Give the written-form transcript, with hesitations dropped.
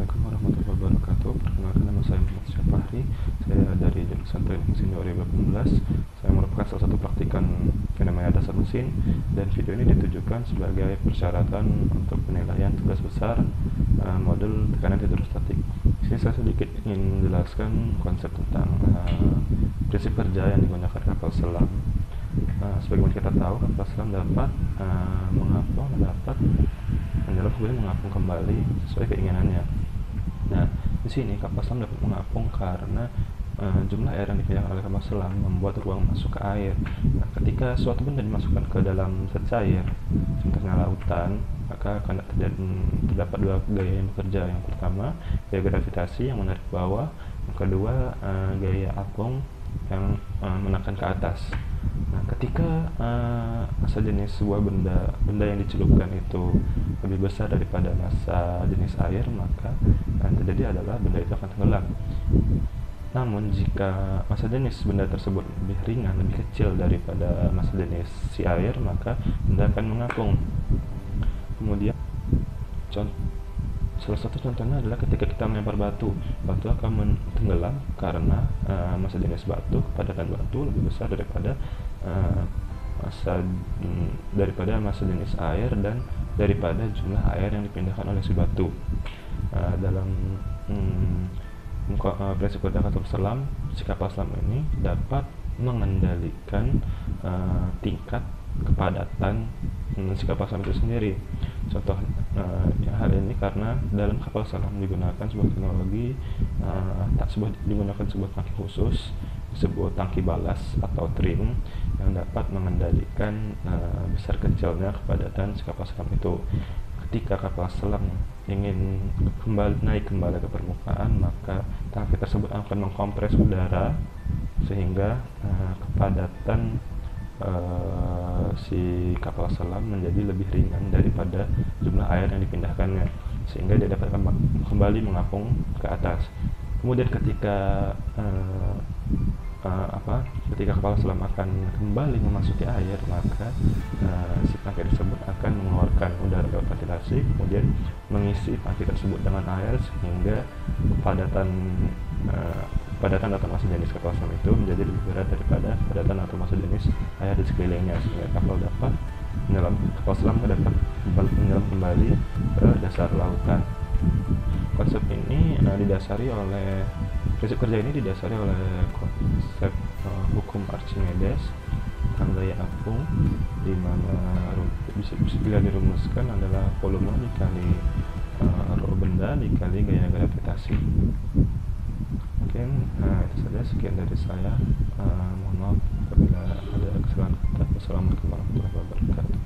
Assalamualaikum warahmatullahi wabarakatuh. Perkenalkan, nama saya Muhammad Syafahri. Saya dari jurusan Teknik Mesin 2018. Saya merupakan salah satu praktikan fenomena dasar mesin, dan video ini ditujukan sebagai persyaratan untuk penilaian tugas besar modul tekanan hidrostatik. Di sini saya sedikit ingin menjelaskan konsep tentang prinsip kerja yang digunakan kapal selam. Sebagaimana kita tahu, kapal selam dapat mengapung, dapat menyelam, kemudian mengapung kembali sesuai keinginannya. Nah, di sini kapal selam dapat mengapung karena jumlah air yang dipindahkan oleh kapal selam membuat ruang masuk ke air. Nah, ketika suatu benda dimasukkan ke dalam zat cair, contohnya lautan, maka akan terdapat dua gaya yang bekerja. Yang pertama, gaya gravitasi yang menarik ke bawah. Yang kedua, gaya apung yang menekan ke atas. Nah, ketika massa jenis sebuah benda yang dicelupkan itu lebih besar daripada massa jenis air, maka yang terjadi adalah benda itu akan tenggelam. Namun jika massa jenis benda tersebut lebih ringan, lebih kecil daripada massa jenis si air, maka benda akan mengapung. Kemudian salah satu contohnya adalah ketika kita melempar batu akan tenggelam karena massa jenis batu, kepadatan batu lebih besar daripada massa jenis air dan daripada jumlah air yang dipindahkan oleh si batu. Dalam prinsip kerja kapal selam, si kapal selam ini dapat mengendalikan tingkat kepadatan si kapal selam itu sendiri. Contoh hal ini karena dalam kapal selam digunakan sebuah teknologi, digunakan sebuah tangki khusus, sebuah tangki balas atau trim yang dapat mengendalikan besar kecilnya kepadatan si kapal selam itu. Ketika kapal selam ingin naik kembali ke permukaan, maka tangki tersebut akan mengkompres udara sehingga kepadatan si kapal selam menjadi lebih ringan daripada jumlah air yang dipindahkannya, sehingga dia dapat kembali mengapung ke atas. Kemudian ketika kapal selam akan kembali memasuki air, maka si tangki tersebut akan mengeluarkan udara lewat ventilasi, kemudian mengisi tangki tersebut dengan air sehingga kepadatan atau massa jenis kapal selam itu menjadi lebih berat daripada kepadatan atau massa jenis air di sekelilingnya, sehingga kapal selam dapat menyelam kembali ke dasar lautan. Konsep ini prinsip kerja ini didasari oleh konsep hukum Archimedes tentang gaya apung, di mana bila dirumuskan adalah volume dikali rho benda dikali gaya gravitasi. Mungkin itu saja, sekian dari saya. Mohon maaf apabila ada kesalahan kata. Wassalamualaikum warahmatullahi wabarakatuh.